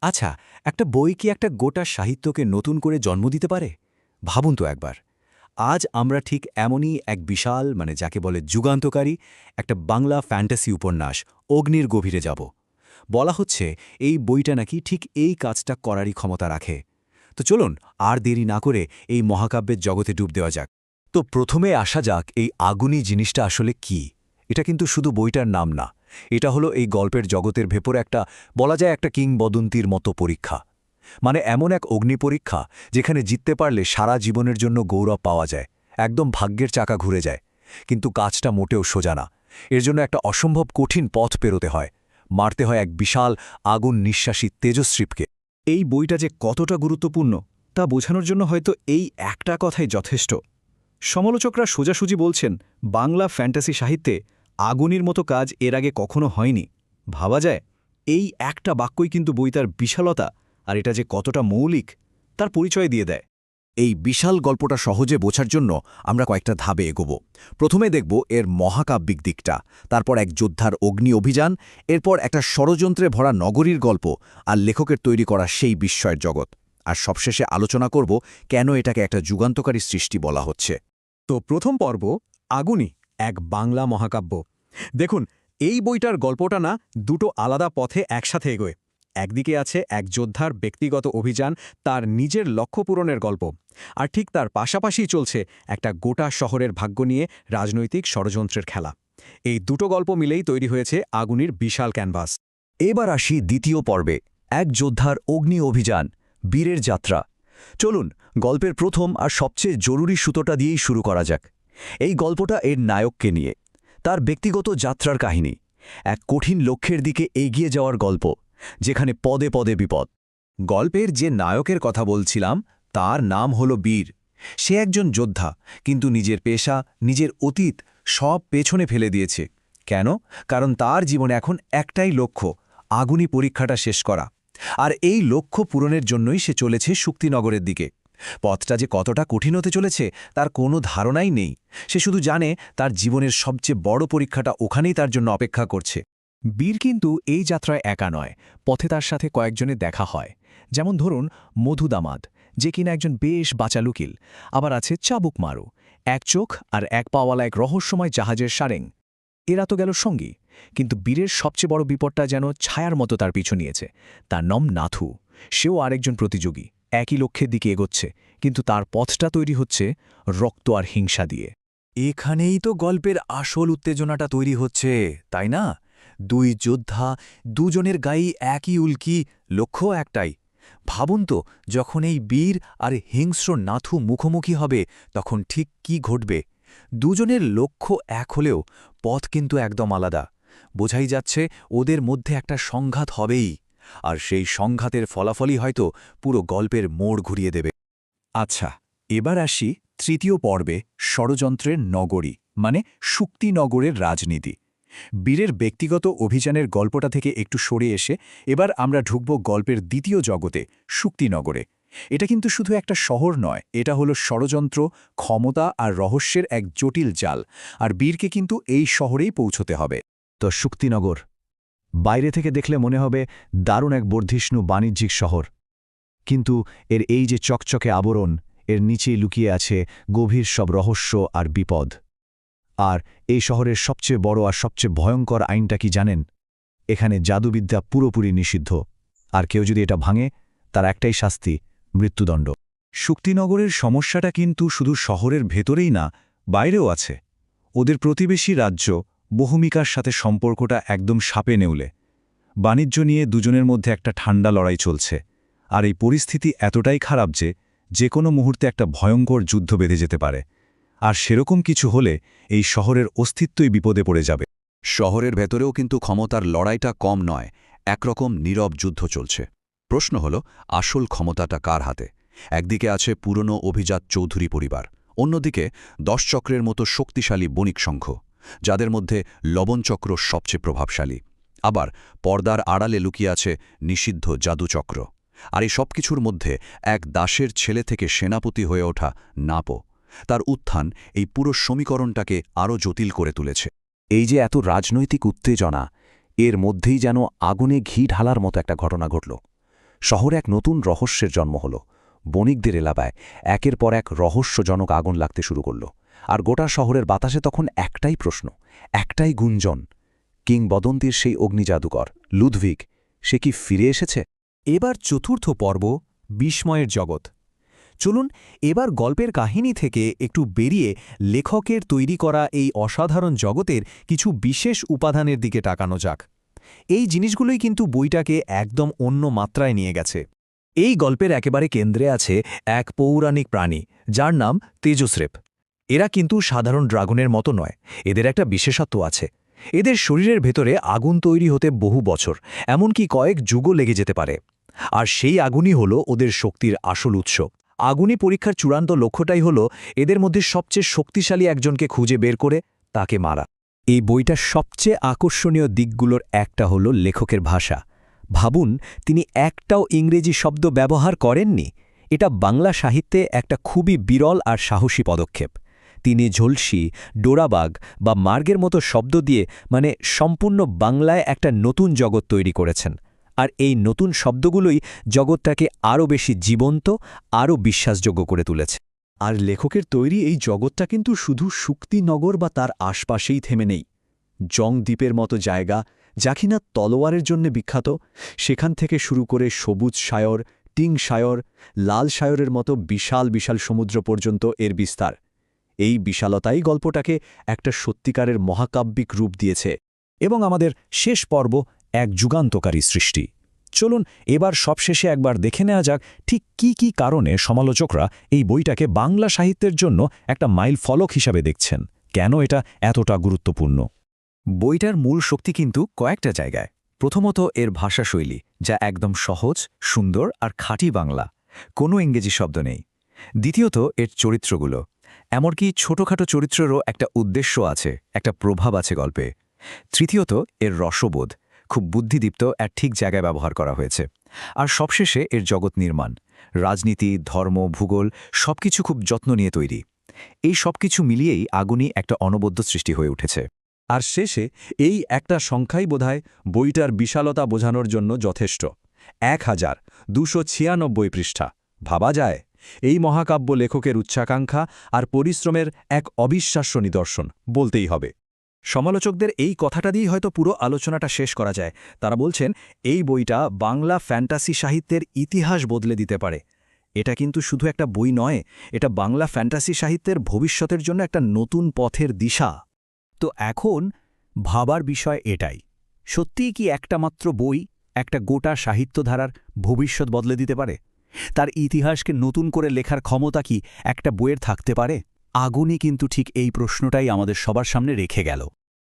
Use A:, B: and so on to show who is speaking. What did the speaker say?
A: আচ্ছা, একটা বই কি একটা গোটা সাহিত্যকে নতুন করে জন্ম দিতে পারে? ভাবুন তো একবার। আজ আমরা ঠিক এমনই এক বিশাল যাকে বলে যুগান্তকারী একটা বাংলা ফ্যান্টাসি উপন্যাস অগ্নির গভীরে যাব। বলা হচ্ছে এই বইটা নাকি ঠিক এই কাজটা করারই ক্ষমতা রাখে। তো চলুন আর দেরি না করে এই মহাকাব্যের জগতে ডুব দেওয়া যাক। তো প্রথমে আসা যাক এই আগুনি জিনিসটা আসলে কি। এটা কিন্তু শুধু বইটার নাম না, এটা হলো এই গল্পের জগতের ভেতরে একটা, বলা যায় একটা কিংবদন্তির মতো পরীক্ষা। এমন এক অগ্নি পরীক্ষা যেখানে জিততে পারলে সারা জীবনের জন্য গৌরব পাওয়া যায়, একদম ভাগ্যের চাকা ঘুরে যায়। কিন্তু কাজটা মোটেও সোজা না। এর জন্য একটা অসম্ভব কঠিন পথ পেরোতে হয়, মারতে হয় এক বিশাল আগুন নিঃশ্বাসী তেজস্রিপকে।
B: এই বইটা যে কতটা গুরুত্বপূর্ণ তা বোঝানোর জন্য হয়তো এই একটা কথাই যথেষ্ট। সমালোচকরা সোজাসুজি বলছেন, বাংলা ফ্যান্টাসি সাহিত্যে আগুনের মতো কাজ এর আগে কখনো হয়নি। ভাবা যায়, এই একটা বাক্যই কিন্তু বইটার বিশালতা আর এটা যে কতটা মৌলিক তার পরিচয় দিয়ে দেয়।
A: এই বিশাল গল্পটা সহজে বোঝার জন্য আমরা কয়েকটা ধাপে এগোব। প্রথমে দেখব এর মহাকাব্যিক দিকটা, তারপর এক যোদ্ধার অগ্নি অভিযান, এরপর একটা ষড়যন্ত্রে ভরা নগরীর গল্প, আর লেখকের তৈরি করা সেই বিস্ময়ের জগৎ। আর সবশেষে আলোচনা করব কেন এটাকে একটা যুগান্তকারী সৃষ্টি বলা হচ্ছে।
B: তো প্রথম পর্ব, আগুনি, এক বাংলা মহাকাব্য। দেখুন, এই বইটার গল্পটা না দুটো আলাদা পথে একসাথে এগোয়। একদিকে আছে এক যোদ্ধার ব্যক্তিগত অভিযান, তার নিজের লক্ষ্য পূরণের গল্প, আর ঠিক তার পাশাপাশিই চলছে একটা গোটা শহরের ভাগ্য নিয়ে রাজনৈতিক ষড়যন্ত্রের খেলা। এই দুটো গল্প মিলেই তৈরি হয়েছে আগুনির বিশাল ক্যানভাস।
A: এবার আসি দ্বিতীয় পর্বে, এক যোদ্ধার অগ্নি অভিযান, বীরের যাত্রা। চলুন গল্পের প্রথম আর সবচেয়ে জরুরি সুতোটা দিয়েই শুরু করা যাক। এই গল্পটা এর নায়ককে নিয়ে, তার ব্যক্তিগত যাত্রার কাহিনী, এক কঠিন লক্ষ্যের দিকে এগিয়ে যাওয়ার গল্প, যেখানে পদে পদে বিপদ। গল্পের যে নায়কের কথা বলছিলাম তার নাম হলো বীর। সে একজন যোদ্ধা, কিন্তু নিজের পেশা, নিজের অতীত সব পেছনে ফেলে দিয়েছে। কেন? কারণ তার জীবনে এখন একটাই লক্ষ্য, আগুনি পরীক্ষাটা শেষ করা। আর এই লক্ষ্য পূরণের জন্যই সে চলেছে শুক্তিনগরের দিকে। পথটা যে কতটা কঠিন হতে চলেছে তার কোনো ধারণাই নেই। সে শুধু জানে তার জীবনের সবচেয়ে বড় পরীক্ষাটা ওখানেই তার জন্য অপেক্ষা করছে।
C: বীর কিন্তু এই যাত্রায় একা নয়, পথে তার সাথে কয়েকজনের দেখা হয়। যেমন ধরুন মধু দামাদ, যে কিনা একজন বেশ বাচাল উকিল। আবার আছে চাবুক মারু, এক চোখ আর এক পাওয়ালা এক রহস্যময় জাহাজের সারেং। এরা তো গেল সঙ্গী, কিন্তু বীরের সবচেয়ে বড় বিপদটা যেন ছায়ার মতো তার পিছু নিয়েছে। তার নাম নাথু। সেও আরেকজন প্রতিযোগী, একই লক্ষ্যের দিকে এগোচ্ছে, কিন্তু তার পথটা তৈরি হচ্ছে রক্ত আর হিংসা দিয়ে।
A: এখানেই তো গল্পের আসল উত্তেজনাটা তৈরি হচ্ছে, তাই না? দুই যোদ্ধা, দুজনের গায়েই একই উল্কি, লক্ষ্য একটাই। ভাবুন তো, যখন এই বীর আর হিংস্র নাথু মুখোমুখি হবে তখন ঠিক কি ঘটবে। দুজনের লক্ষ্য এক হলেও পথ কিন্তু একদম আলাদা। বোঝাই যাচ্ছে ওদের মধ্যে একটা সংঘাত হবেই, আর সেই সংঘাতের ফলাফলই হয়তো পুরো গল্পের মোড় ঘুরিয়ে দেবে।
B: আচ্ছা, এবার আসি তৃতীয় পর্বে, ষড়যন্ত্রের নগরী, শুক্তিনগরের রাজনীতি। বীরের ব্যক্তিগত অভিযানের গল্পটা থেকে একটু সরে এসে এবার আমরা ঢুকব গল্পের দ্বিতীয় জগতে, শুক্তিনগরে। এটা কিন্তু শুধু একটা শহর নয়, এটা হলো ষড়যন্ত্র, ক্ষমতা আর রহস্যের এক জটিল জাল। আর বীরকে কিন্তু এই শহরেই পৌঁছতে হবে।
A: তো শুক্তিনগর বাইরে থেকে দেখলে মনে হবে দারুণ এক বর্ধিষ্ণু বাণিজ্যিক শহর, কিন্তু এর এই যে চকচকে আবরণ, এর নিচেই লুকিয়ে আছে গভীর সব রহস্য আর বিপদ। আর এই শহরের সবচেয়ে বড় আর সবচেয়ে ভয়ঙ্কর আইনটা কি জানেন? এখানে জাদুবিদ্যা পুরোপুরি নিষিদ্ধ, আর কেউ যদি এটা ভাঙে তার একটাই শাস্তি, মৃত্যুদণ্ড।
B: শুক্তিনগরের সমস্যাটা কিন্তু শুধু শহরের ভেতরেই না, বাইরেও আছে। ওদের প্রতিবেশী রাজ্য বহুমিকার সাথে সম্পর্কটা একদম সাপে নেউলে। বাণিজ্য নিয়ে দুজনের মধ্যে একটা ঠান্ডা লড়াই চলছে, আর এই পরিস্থিতি এতটাই খারাপ যে কোনো মুহূর্তে একটা ভয়ঙ্কর যুদ্ধ বেঁধে যেতে পারে। আর সেরকম কিছু হলে এই শহরের অস্তিত্বই বিপদে পড়ে যাবে।
D: শহরের ভেতরেও কিন্তু ক্ষমতার লড়াইটা কম নয়, একরকম নীরব যুদ্ধ চলছে। প্রশ্ন হল, আসল ক্ষমতাটা কার হাতে? একদিকে আছে পুরনো অভিজাত চৌধুরী পরিবার, অন্যদিকে 10 চক্রের মতো শক্তিশালী বণিক সংঘ, যাদের মধ্যে লবণচক্র সবচেয়ে প্রভাবশালী। আবার পর্দার আড়ালে লুকিয়ে আছে নিষিদ্ধ জাদুচক্র। আর এই সব কিছুর মধ্যে এক দাসের ছেলে থেকে সেনাপতি হয়ে ওঠা নাপো, তার উত্থান এই পুরো সমীকরণটাকে আরও জটিল করে তুলেছে।
A: এই যে এত রাজনৈতিক উত্তেজনা, এর মধ্যেই যেন আগুনে ঘি ঢালার মতো একটা ঘটনা ঘটল।
B: শহরে এক নতুন রহস্যের জন্ম হলো। বণিকদের এলাকায় একের পর এক রহস্যজনক আগুন লাগতে শুরু করল। আর গোটা শহরের বাতাসে তখন একটাই প্রশ্ন, একটাই গুঞ্জন, কিংবদন্তির সেই অগ্নিজাদুকর লুদভিগ, সে কি ফিরে এসেছে?
C: এবার চতুর্থ পর্ব, বিস্ময়ের জগৎ। চলুন এবার গল্পের কাহিনী থেকে একটু বেরিয়ে লেখকের তৈরি করা এই অসাধারণ জগতের কিছু বিশেষ উপাদানের দিকে তাকানো যাক। এই জিনিসগুলোই কিন্তু বইটাকে একদম অন্য মাত্রায় নিয়ে গেছে। এই গল্পের একেবারে কেন্দ্রে আছে এক পৌরাণিক প্রাণী, যার নাম তেজস্রেপ। এরা কিন্তু সাধারণ ড্রাগনের মতো নয়, এদের একটা বিশেষত্ব আছে। এদের শরীরের ভেতরে আগুন তৈরি হতে বহু বছর, এমনকি কয়েক যুগও লেগে যেতে পারে। আর সেই আগুনই হলো ওদের শক্তির আসল উৎস। আগুনি পরীক্ষার চূড়ান্ত লক্ষ্যটাই হলো এদের মধ্যে সবচেয়ে শক্তিশালী একজনকে খুঁজে বের করে তাকে মারা।
A: এই বইটার সবচেয়ে আকর্ষণীয় দিকগুলোর একটা হলো লেখকের ভাষা। ভাবুন, তিনি একটাও ইংরেজি শব্দ ব্যবহার করেননি। এটা বাংলা সাহিত্যে একটা খুবই বিরল আর সাহসী পদক্ষেপ। তিনি ঝলসি, ডোরাবাগ বা মার্গের মতো শব্দ দিয়ে সম্পূর্ণ বাংলায় একটা নতুন জগৎ তৈরি করেছেন। আর এই নতুন শব্দগুলোই জগৎটাকে আরও বেশি জীবন্ত, আরও বিশ্বাসযোগ্য করে তুলেছে।
B: আর লেখকের তৈরি এই জগৎটা কিন্তু শুধু শুক্তিনগর বা তার আশপাশেই থেমে নেই। জং দ্বীপের মতো জায়গা, যা কিনা তলোয়ারের জন্য বিখ্যাত, সেখান থেকে শুরু করে সবুজ সায়র, টিং সায়র, লাল সায়রের মতো বিশাল বিশাল সমুদ্র পর্যন্ত এর বিস্তার। এই বিশালতাই গল্পটাকে একটা সত্যিকারের মহাকাব্যিক রূপ দিয়েছে।
C: এবং আমাদের শেষ পর্ব, এক যুগান্তকারী সৃষ্টি। চলুন এবার সবশেষে একবার দেখে নেওয়া যাক ঠিক কি কারণে সমালোচকরা এই বইটাকে বাংলা সাহিত্যের জন্য একটা মাইল ফলক হিসাবে দেখছেন, কেন এটা এতটা গুরুত্বপূর্ণ।
A: বইটার মূল শক্তি কিন্তু কয়েকটা জায়গায়। প্রথমত এর ভাষাশৈলী, যা একদম সহজ, সুন্দর আর খাঁটি বাংলা, কোনো ইংরেজি শব্দ নেই। দ্বিতীয়ত এর চরিত্রগুলো, এমনকি ছোটখাটো চরিত্রেরও একটা উদ্দেশ্য আছে, একটা প্রভাব আছে গল্পে। তৃতীয়ত এর রসবোধ, খুব বুদ্ধিদীপ্ত আর ঠিক জায়গায় ব্যবহার করা হয়েছে। আর সবশেষে এর জগৎ নির্মাণ, রাজনীতি, ধর্ম, ভূগোল সবকিছু খুব যত্ন নিয়ে তৈরি। এই সবকিছু মিলিয়েই আগুনই একটা অনবদ্য সৃষ্টি হয়ে উঠেছে।
B: আর শেষে এই একটা সংখ্যাই বোধহয় বইটার বিশালতা বোঝানোর জন্য যথেষ্ট। 1296 পৃষ্ঠা। ভাবা যায়, এই মহাকাব্য লেখকের উচ্চাকাঙ্ক্ষা আর পরিশ্রমের এক অবিশ্বাস্য নিদর্শন বলতেই হবে।
C: সমালোচকদের এই কথাটা দিয়েই হয়তো পুরো আলোচনাটা শেষ করা যায়। তারা বলছেন এই বইটা বাংলা ফ্যান্টাসি সাহিত্যের ইতিহাস বদলে দিতে পারে। এটা কিন্তু শুধু একটা বই নয়, এটা বাংলা ফ্যান্টাসি সাহিত্যের ভবিষ্যতের জন্য একটা নতুন পথের দিশা।
A: তো এখন ভাবার বিষয় এটাই, সত্যিই কি একটা মাত্র বই একটা গোটা সাহিত্যধারার ভবিষ্যৎ বদলে দিতে পারে? তার ইতিহাসকে নতুন করে লেখার ক্ষমতা কি একটা বইয়ের থাকতে পারে? আগুনই কিন্তু ঠিক এই প্রশ্নটাই আমাদের সবার সামনে রেখে গেল।